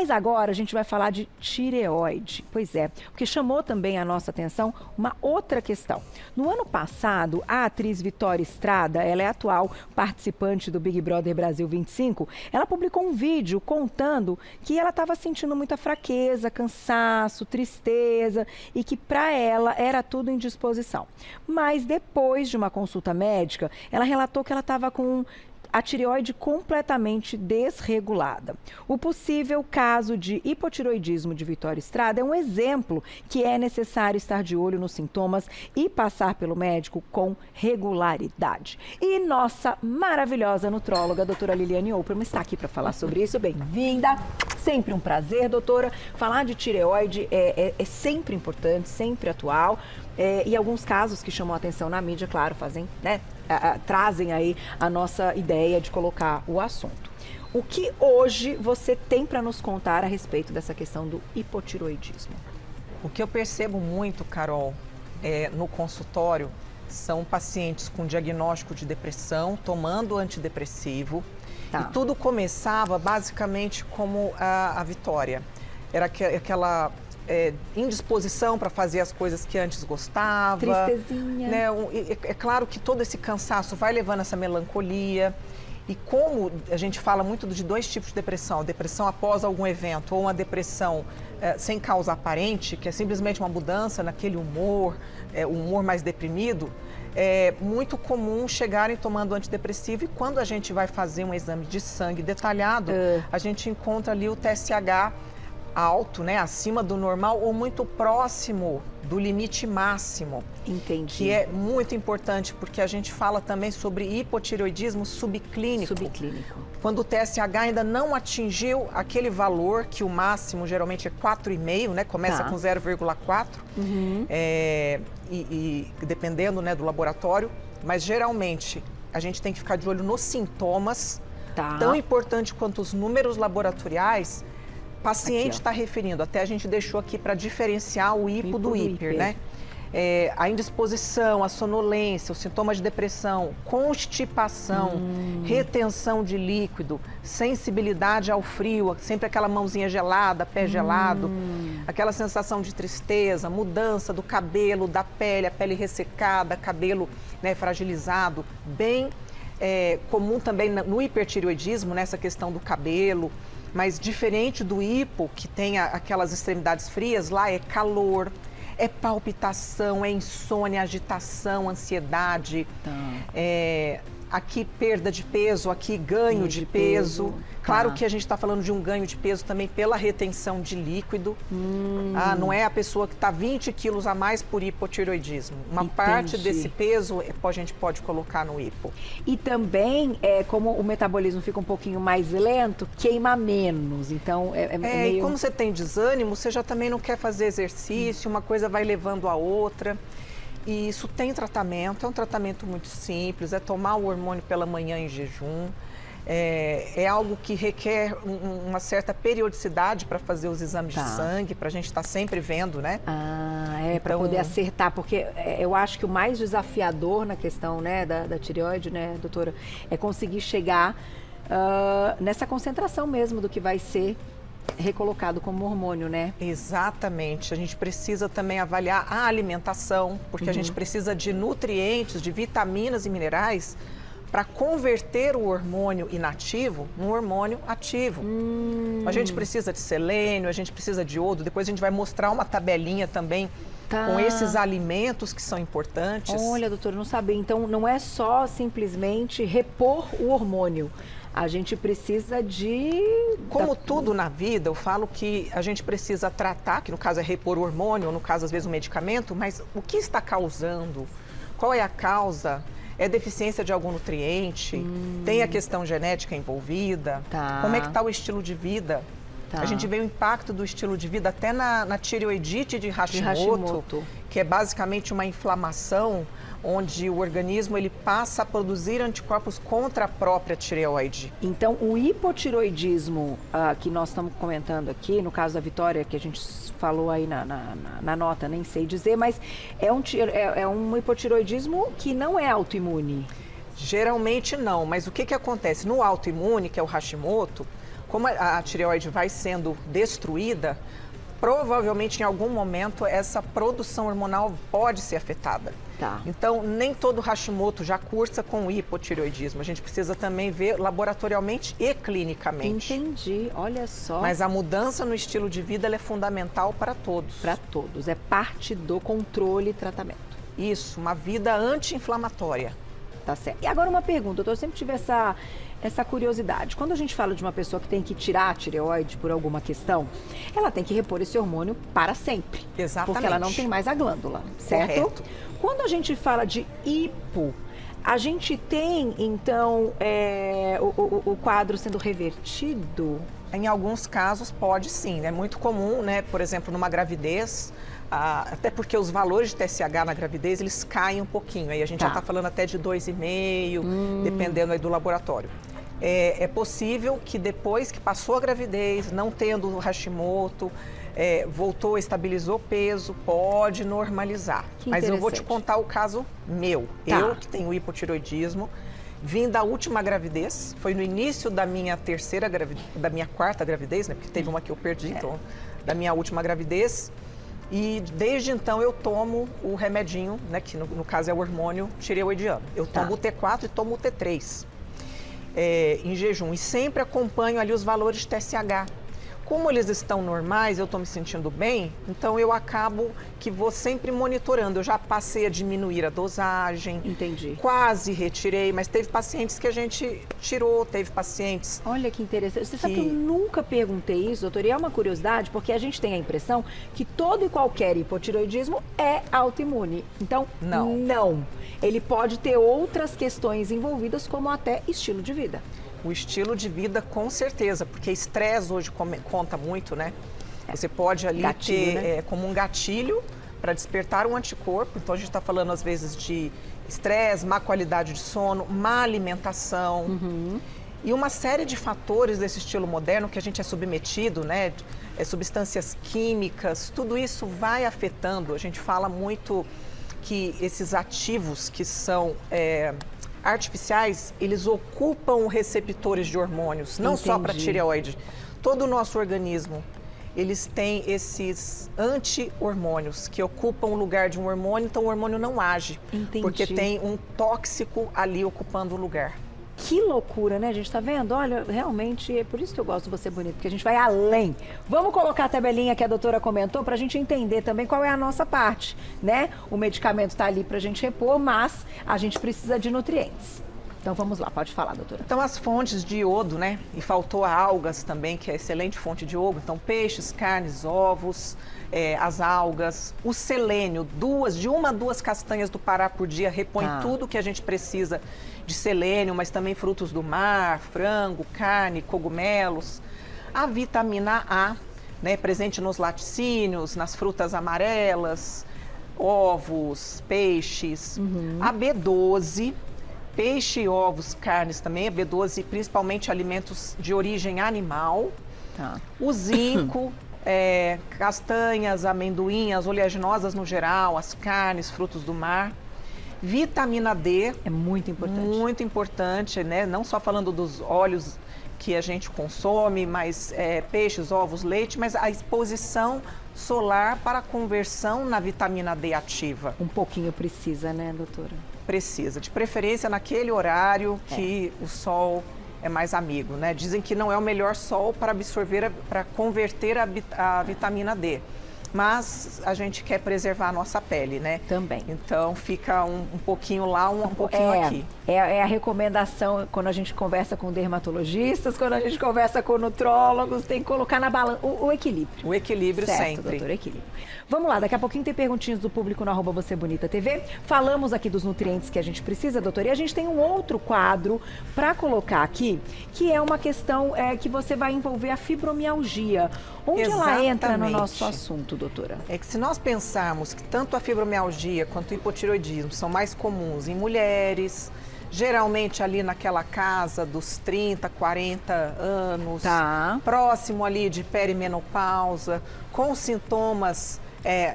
Mas agora a gente vai falar de tireoide. Pois é, porque chamou também a nossa atenção uma outra questão. No ano passado, a atriz Vitória Estrada, ela é atual participante do Big Brother Brasil 25, ela publicou um vídeo contando que ela estava sentindo muita fraqueza, cansaço, tristeza e que para ela era tudo indisposição. Mas depois de uma consulta médica, ela relatou que ela estava com a tireoide completamente desregulada. O possível caso de hipotireoidismo de Vitória Estrada é um exemplo que é necessário estar de olho nos sintomas e passar pelo médico com regularidade. E nossa maravilhosa nutróloga, a doutora Liliane Opperman, está aqui para falar sobre isso. Bem-vinda! Sempre um prazer, doutora. Falar de tireoide é sempre importante, sempre atual. E alguns casos que chamam a atenção na mídia, claro, fazem, né? Trazem aí a nossa ideia de colocar o assunto. O que hoje você tem para nos contar a respeito dessa questão do hipotireoidismo? O que eu percebo muito, Carol, no consultório, são pacientes com diagnóstico de depressão, tomando antidepressivo. Tá. E tudo começava basicamente como a Vitória. Era aquela indisposição para fazer as coisas que antes gostava. Tristezinha. Né? É claro que todo esse cansaço vai levando essa melancolia. E como a gente fala muito de dois tipos de depressão, a depressão após algum evento ou uma depressão sem causa aparente, que é simplesmente uma mudança naquele humor, o humor mais deprimido, é muito comum chegarem tomando antidepressivo e quando a gente vai fazer um exame de sangue detalhado, a gente encontra ali o TSH alto, né, acima do normal ou muito próximo do limite máximo. Entendi. Que é muito importante porque a gente fala também sobre hipotireoidismo subclínico. Subclínico. Quando o TSH ainda não atingiu aquele valor, que o máximo geralmente é 4,5, né, começa com 0,4, e dependendo, né, do laboratório, mas geralmente a gente tem que ficar de olho nos sintomas, tão importante quanto os números laboratoriais. O paciente está referindo, até a gente deixou aqui para diferenciar o hipo do hiper, né? A indisposição, a sonolência, os sintomas de depressão, constipação, retenção de líquido, sensibilidade ao frio, sempre aquela mãozinha gelada, pé gelado, aquela sensação de tristeza, mudança do cabelo, da pele, a pele ressecada, cabelo, né, fragilizado, bem comum também no hipertireoidismo, nessa questão do cabelo. Mas diferente do hipo, que tem aquelas extremidades frias, lá é calor, é palpitação, é insônia, agitação, ansiedade. Aqui perda de peso, aqui ganho de peso. Claro que a gente está falando de um ganho de peso também pela retenção de líquido. Não é a pessoa que está 20 quilos a mais por hipotireoidismo. Uma parte desse peso a gente pode colocar no hipo. E também, como o metabolismo fica um pouquinho mais lento, queima menos. Então, meio... E como você tem desânimo, você já também não quer fazer exercício, uma coisa vai levando a outra. E isso tem tratamento, é um tratamento muito simples, é tomar o hormônio pela manhã em jejum. É algo que requer uma certa periodicidade para fazer os exames de sangue, para a gente estar sempre vendo, né? Então, para poder acertar, porque eu acho que o mais desafiador na questão, né, da tireoide, né, doutora, é conseguir chegar nessa concentração mesmo do que vai ser recolocado como hormônio, né? Exatamente. A gente precisa também avaliar a alimentação, porque a gente precisa de nutrientes, de vitaminas e minerais para converter o hormônio inativo num hormônio ativo. A gente precisa de selênio, a gente precisa de iodo, depois a gente vai mostrar uma tabelinha também com esses alimentos que são importantes. Olha, doutora, não sabia. Então, não é só simplesmente repor o hormônio. A gente precisa de... Como tudo na vida, eu falo que a gente precisa tratar, que no caso é repor o hormônio, ou no caso às vezes o medicamento, mas o que está causando? Qual é a causa? É deficiência de algum nutriente? Tem a questão genética envolvida? Como é que está o estilo de vida? A gente vê o impacto do estilo de vida até na tireoidite de Hashimoto, que é basicamente uma inflamação onde o organismo ele passa a produzir anticorpos contra a própria tireoide. Então, o hipotireoidismo que nós estamos comentando aqui, no caso da Vitória, que a gente falou aí na nota, nem sei dizer, mas é um hipotireoidismo que não é autoimune. Geralmente não, mas o que acontece? No autoimune, que é o Hashimoto, como a tireoide vai sendo destruída, provavelmente em algum momento essa produção hormonal pode ser afetada. Tá. Então, nem todo Hashimoto já cursa com hipotireoidismo. A gente precisa também ver laboratorialmente e clinicamente. Entendi, olha só. Mas a mudança no estilo de vida ela é fundamental para todos. Para todos, é parte do controle e tratamento. Isso, uma vida anti-inflamatória. Tá certo. E agora uma pergunta, eu sempre tive essa curiosidade. Quando a gente fala de uma pessoa que tem que tirar a tireoide por alguma questão, ela tem que repor esse hormônio para sempre. Exatamente. Porque ela não tem mais a glândula, certo? Correto. Quando a gente fala de hipo, a gente tem, então, o quadro sendo revertido? Em alguns casos pode sim, é muito comum, né? Por exemplo, numa gravidez, até porque os valores de TSH na gravidez, eles caem um pouquinho, aí a gente já está falando até de 2,5, dependendo aí do laboratório. É possível que depois que passou a gravidez, não tendo o Hashimoto, voltou, estabilizou o peso, pode normalizar. Mas eu vou te contar o caso meu. Tá. Eu que tenho hipotireoidismo, vim da última gravidez, foi no início da minha da minha quarta gravidez, né? Porque teve uma que eu perdi, então, da minha última gravidez. E desde então eu tomo o remedinho, né? Que no caso é o hormônio tireoidiano. Eu tomo o T4 e tomo o T3 em jejum. E sempre acompanho ali os valores de TSH. Como eles estão normais, eu estou me sentindo bem, então eu acabo que vou sempre monitorando. Eu já passei a diminuir a dosagem. Entendi. Quase retirei, mas teve pacientes que a gente tirou, teve pacientes... Olha que interessante. Você sabe que eu nunca perguntei isso, doutor, e é uma curiosidade, porque a gente tem a impressão que todo e qualquer hipotireoidismo é autoimune. Então, não. Ele pode ter outras questões envolvidas, como até estilo de vida. O estilo de vida, com certeza, porque estresse hoje conta muito, né? Você pode ali ter como um gatilho para despertar um anticorpo. Então, a gente está falando, às vezes, de estresse, má qualidade de sono, má alimentação. E uma série de fatores desse estilo moderno que a gente é submetido, né? Substâncias químicas, tudo isso vai afetando. A gente fala muito que esses ativos que são... artificiais, eles ocupam receptores de hormônios, não só para tireoide. Todo o nosso organismo, eles têm esses anti-hormônios que ocupam o lugar de um hormônio, então o hormônio não age, porque tem um tóxico ali ocupando o lugar. Que loucura, né? A gente tá vendo? Olha, realmente, é por isso que eu gosto de Você Bonito, porque a gente vai além. Vamos colocar a tabelinha que a doutora comentou pra gente entender também qual é a nossa parte, né? O medicamento tá ali pra gente repor, mas a gente precisa de nutrientes. Então vamos lá, pode falar, doutora. Então as fontes de iodo, né? E faltou algas também, que é excelente fonte de iodo. Então peixes, carnes, ovos, as algas, o selênio, de uma a duas castanhas do Pará por dia repõe tudo que a gente precisa de selênio, mas também frutos do mar, frango, carne, cogumelos. A vitamina A, né, presente nos laticínios, nas frutas amarelas, ovos, peixes. A B12, peixe, ovos, carnes também, a B12, principalmente alimentos de origem animal. O zinco, castanhas, amendoim, as oleaginosas no geral, as carnes, frutos do mar. Vitamina D. É muito importante. Muito importante, né? Não só falando dos óleos que a gente consome, mas peixes, ovos, leite, mas a exposição solar para a conversão na vitamina D ativa. Um pouquinho precisa, né, doutora? Precisa, de preferência naquele horário que o sol é mais amigo, né? Dizem que não é o melhor sol para absorver, para converter a vitamina D. Mas a gente quer preservar a nossa pele, né? Também. Então fica um pouquinho lá, um pouquinho aqui. É a recomendação quando a gente conversa com dermatologistas, quando a gente conversa com nutrólogos, tem que colocar na balança o equilíbrio. O equilíbrio certo, sempre. Doutor, equilíbrio. Vamos lá, daqui a pouquinho tem perguntinhas do público no @VocêBonitaTV. Falamos aqui dos nutrientes que a gente precisa, doutor, e a gente tem um outro quadro para colocar aqui, que é uma questão que você vai envolver a fibromialgia. Onde ela entra no nosso assunto, doutora? É que se nós pensarmos que tanto a fibromialgia quanto o hipotireoidismo são mais comuns em mulheres, geralmente ali naquela casa dos 30, 40 anos, próximo ali de perimenopausa, com sintomas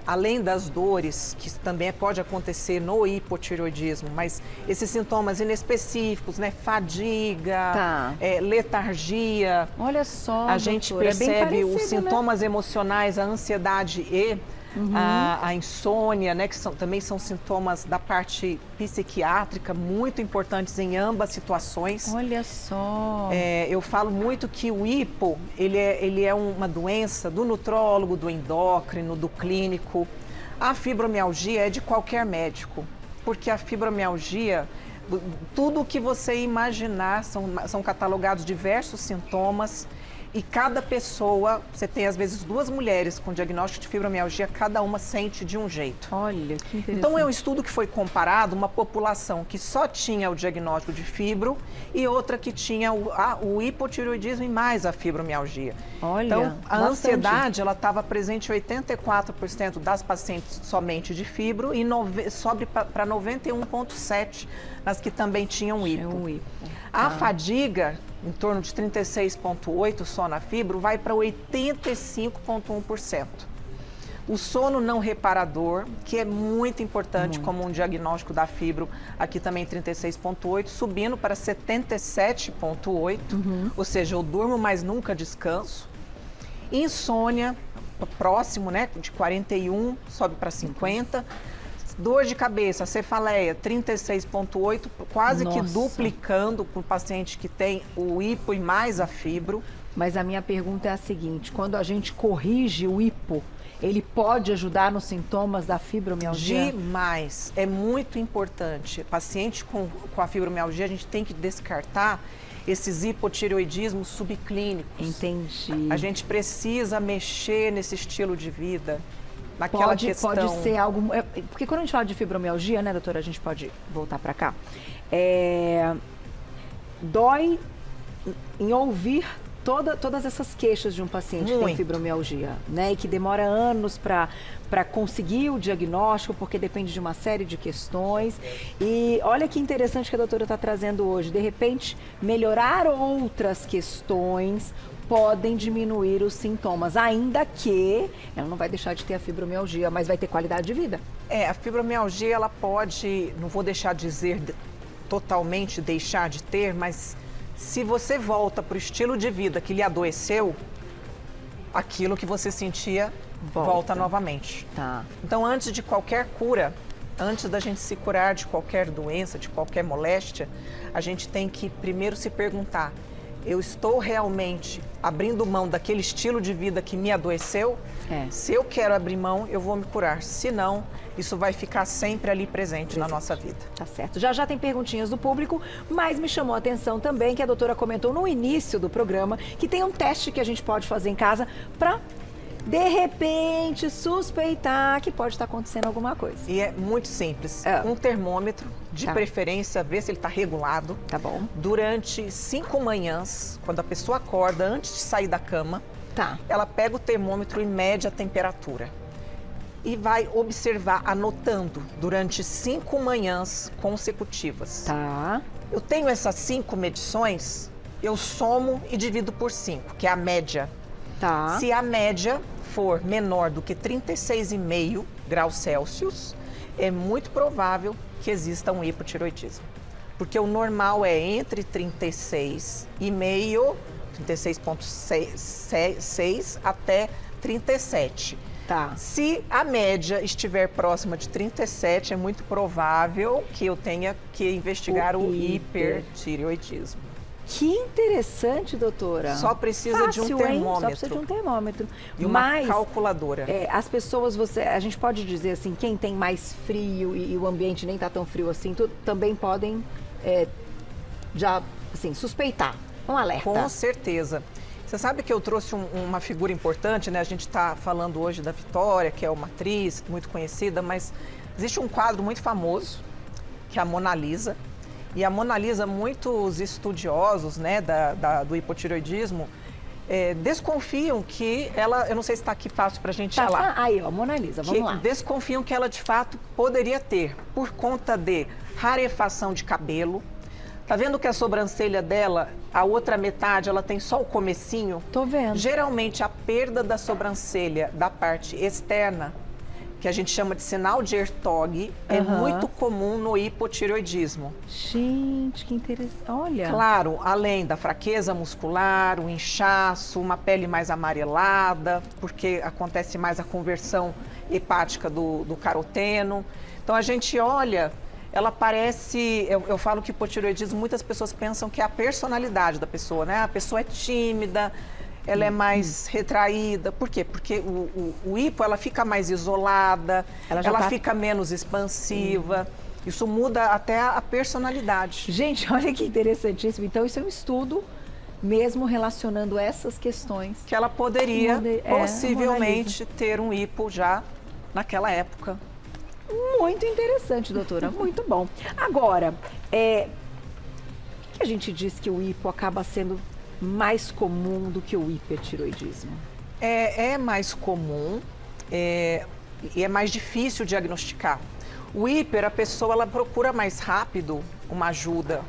além das dores, que também pode acontecer no hipotireoidismo, mas esses sintomas inespecíficos, né? Fadiga, letargia. Olha só, a gente percebe os sintomas emocionais, a ansiedade e a insônia, né? Que também são sintomas da parte psiquiátrica, muito importantes em ambas situações. Olha só. Eu falo muito que o hipo, ele é uma doença do nutrólogo, do endócrino, do clínico. A fibromialgia é de qualquer médico, porque a fibromialgia, tudo o que você imaginar, são catalogados diversos sintomas. E cada pessoa, você tem às vezes 2 mulheres com diagnóstico de fibromialgia, cada uma sente de um jeito. Olha, que interessante. Então é um estudo que foi comparado uma população que só tinha o diagnóstico de fibro e outra que tinha o hipotireoidismo e mais a fibromialgia. Olha, então a bastante. ansiedade, ela estava presente em 84% das pacientes somente de fibro e sobe para 91,7% nas que também tinham hipo. A fadiga, em torno de 36,8% só na fibro, vai para 85,1%. O sono não reparador, que é muito importante como um diagnóstico da fibro, aqui também 36,8%, subindo para 77,8%, ou seja, eu durmo, mas nunca descanso. Insônia, próximo, né, de 41%, sobe para 50%. Dor de cabeça, cefaleia, 36,8%, quase que duplicando para o paciente que tem o hipo e mais a fibro. Mas a minha pergunta é a seguinte, quando a gente corrige o hipo, ele pode ajudar nos sintomas da fibromialgia? Demais, é muito importante. Paciente com a fibromialgia, a gente tem que descartar esses hipotireoidismos subclínicos. Entendi. A gente precisa mexer nesse estilo de vida. Naquela questão. Pode ser algo... Porque quando a gente fala de fibromialgia, né, doutora, a gente pode voltar para cá. Dói em ouvir todas essas queixas de um paciente que tem fibromialgia, né? E que demora anos para conseguir o diagnóstico, porque depende de uma série de questões. E olha que interessante que a doutora está trazendo hoje. De repente, melhorar outras questões podem diminuir os sintomas, ainda que ela não vai deixar de ter a fibromialgia, mas vai ter qualidade de vida. A fibromialgia, ela pode, não vou deixar de dizer totalmente deixar de ter, mas se você volta para o estilo de vida que lhe adoeceu, aquilo que você sentia volta novamente. Tá. Então, antes de qualquer cura, antes da gente se curar de qualquer doença, de qualquer moléstia, a gente tem que primeiro se perguntar: eu estou realmente abrindo mão daquele estilo de vida que me adoeceu? Se eu quero abrir mão, eu vou me curar. Se não, isso vai ficar sempre ali presente na nossa vida. Tá certo. Já tem perguntinhas do público, mas me chamou a atenção também que a doutora comentou no início do programa que tem um teste que a gente pode fazer em casa para, de repente, suspeitar que pode estar acontecendo alguma coisa. E é muito simples. Um termômetro, de preferência, ver se ele está regulado. Tá bom. Durante 5 manhãs, quando a pessoa acorda, antes de sair da cama, ela pega o termômetro e mede a temperatura. E vai observar, anotando, durante 5 manhãs consecutivas. Tá. Eu tenho essas 5 medições, eu somo e divido por 5, que é a média. Tá. Se a média for menor do que 36,5 graus Celsius, é muito provável que exista um hipotireoidismo. Porque o normal é entre 36,5, 36,6 até 37. Tá. Se a média estiver próxima de 37, é muito provável que eu tenha que investigar o hipertireoidismo. Que interessante, doutora. Só precisa de um termômetro. Só precisa de um termômetro. E uma calculadora. As pessoas, a gente pode dizer assim, quem tem mais frio e o ambiente nem está tão frio assim, também podem já, assim, suspeitar. Um alerta. Com certeza. Você sabe que eu trouxe uma figura importante, né? A gente está falando hoje da Vitória, que é uma atriz muito conhecida, mas existe um quadro muito famoso, que é a Mona Lisa. E a Mona Lisa, muitos estudiosos, né, do hipotireoidismo, desconfiam que ela, eu não sei se está aqui fácil para a gente falar. Aí, ó, Mona Lisa, vamos lá. Desconfiam que ela de fato poderia ter, por conta de rarefação de cabelo. Tá vendo que a sobrancelha dela, a outra metade, ela tem só o comecinho? Tô vendo. Geralmente a perda da sobrancelha da parte externa que a gente chama de sinal de Hertog, é muito comum no hipotireoidismo. Gente, que interessante. Olha. Claro, além da fraqueza muscular, o inchaço, uma pele mais amarelada, porque acontece mais a conversão hepática do caroteno. Então a gente olha, ela parece, eu falo que hipotireoidismo, muitas pessoas pensam que é a personalidade da pessoa, né? A pessoa é tímida, ela é mais retraída. Por quê? Porque o hipo, ela fica mais isolada, ela fica menos expansiva. Isso muda até a personalidade. Gente, olha que interessantíssimo. Então, isso é um estudo mesmo relacionando essas questões. Que ela poderia, possivelmente, ter um hipo já naquela época. Muito interessante, doutora. Muito bom. Agora, por que a gente diz que o hipo acaba sendo mais comum do que o hipertireoidismo? É mais comum e é mais difícil diagnosticar. O hiper, a pessoa ela procura mais rápido uma ajuda.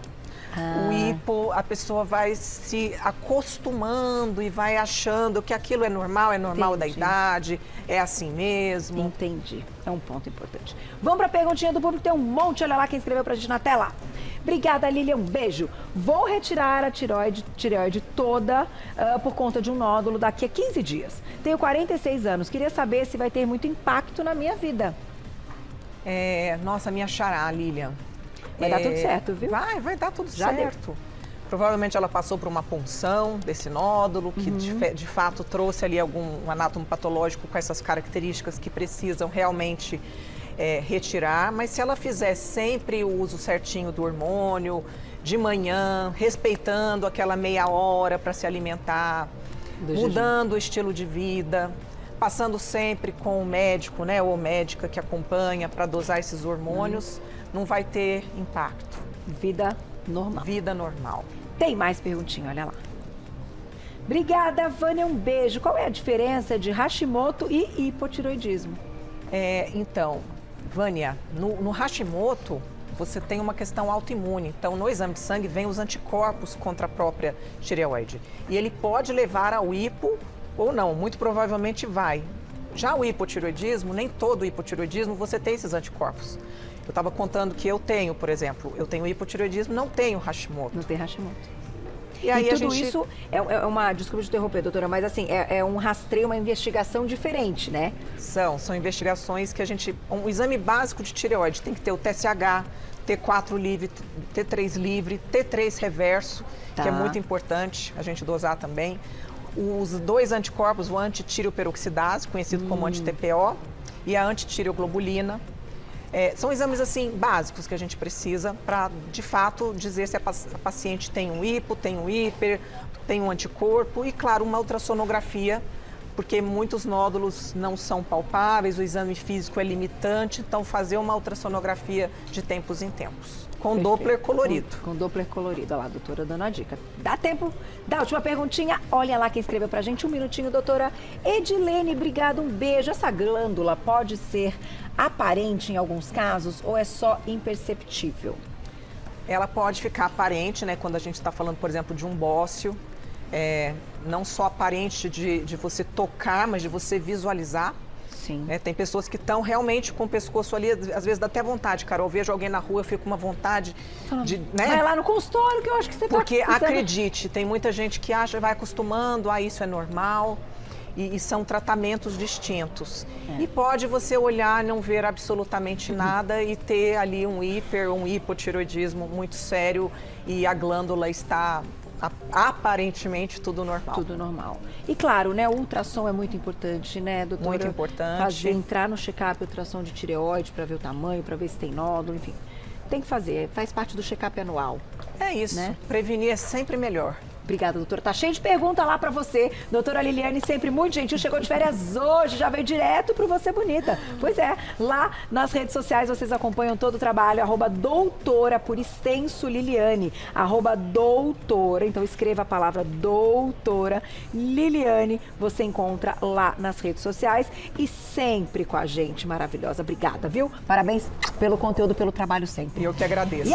O hipo, a pessoa vai se acostumando e vai achando que aquilo é normal da idade, é assim mesmo. Entendi. É um ponto importante. Vamos para a perguntinha do público, tem um monte, olha lá quem escreveu pra gente na tela. Obrigada, Lilian, um beijo. Vou retirar a tireoide toda por conta de um nódulo daqui a 15 dias. Tenho 46 anos, queria saber se vai ter muito impacto na minha vida. Nossa, minha xará, Lilian. Vai dar tudo certo, viu? Vai dar tudo certo. Provavelmente ela passou por uma punção desse nódulo, que de fato trouxe ali algum anátomo patológico com essas características que precisam realmente retirar. Mas se ela fizer sempre o uso certinho do hormônio, de manhã, respeitando aquela meia hora para se alimentar, mudando o estilo de vida, passando sempre com o médico, né, ou médica que acompanha para dosar esses hormônios, não vai ter impacto. Vida normal. Vida normal. Tem mais perguntinha, olha lá. Obrigada, Vânia, um beijo. Qual é a diferença de Hashimoto e hipotireoidismo? Então, Vânia, no Hashimoto, você tem uma questão autoimune. Então, no exame de sangue, vem os anticorpos contra a própria tireoide. E ele pode levar ao hipo ou não, muito provavelmente vai. Já o hipotireoidismo, nem todo hipotireoidismo você tem esses anticorpos. Eu estava contando que eu tenho, por exemplo, eu tenho hipotireoidismo, não tenho Hashimoto. Não tem Hashimoto. E aí tudo isso é uma, desculpa te interromper, doutora, mas assim, é um rastreio, uma investigação diferente, né? São investigações que um exame básico de tireoide tem que ter o TSH, T4 livre, T3 livre, T3 reverso, que é muito importante a gente dosar também. Os dois anticorpos, o antitireoperoxidase, conhecido como anti-TPO, e a antitireoglobulina. São exames assim básicos que a gente precisa para, de fato, dizer se a paciente tem um hipo, tem um hiper, tem um anticorpo e, claro, uma ultrassonografia, porque muitos nódulos não são palpáveis, o exame físico é limitante, então fazer uma ultrassonografia de tempos em tempos. Com Doppler colorido. Com Doppler colorido. Olha lá, doutora dando a dica. Dá tempo da última perguntinha? Olha lá quem escreveu pra gente. Um minutinho, doutora Edilene. Obrigada, um beijo. Essa glândula pode ser aparente em alguns casos ou é só imperceptível? Ela pode ficar aparente, né? Quando a gente está falando, por exemplo, de um bócio. Não só aparente de você tocar, mas de você visualizar. Sim. Tem pessoas que estão realmente com o pescoço ali, às vezes dá até vontade, cara. Eu vejo alguém na rua, eu fico com uma vontade de... Né? Vai lá no consultório que eu acho que você Porque acredite, tem muita gente que acha, vai acostumando, isso é normal. E são tratamentos distintos. E pode você olhar, não ver absolutamente nada e ter ali um hiper ou um hipotireoidismo muito sério e a glândula está... aparentemente tudo normal. Tudo normal. E claro, né, o ultrassom é muito importante, né, doutora? Muito importante. Entrar no check-up, ultrassom de tireoide para ver o tamanho, para ver se tem nódulo, enfim. Tem que fazer, faz parte do check-up anual. É isso, né? Prevenir é sempre melhor. Obrigada, doutora. Tá cheio de pergunta lá pra você. Doutora Liliane, sempre muito gentil, chegou de férias hoje, já veio direto pro Você Bonita. Pois é, lá nas redes sociais vocês acompanham todo o trabalho, @doutora, por extenso Liliane, @doutora. Então escreva a palavra doutora Liliane, você encontra lá nas redes sociais e sempre com a gente, maravilhosa. Obrigada, viu? Parabéns pelo conteúdo, pelo trabalho sempre. Eu que agradeço.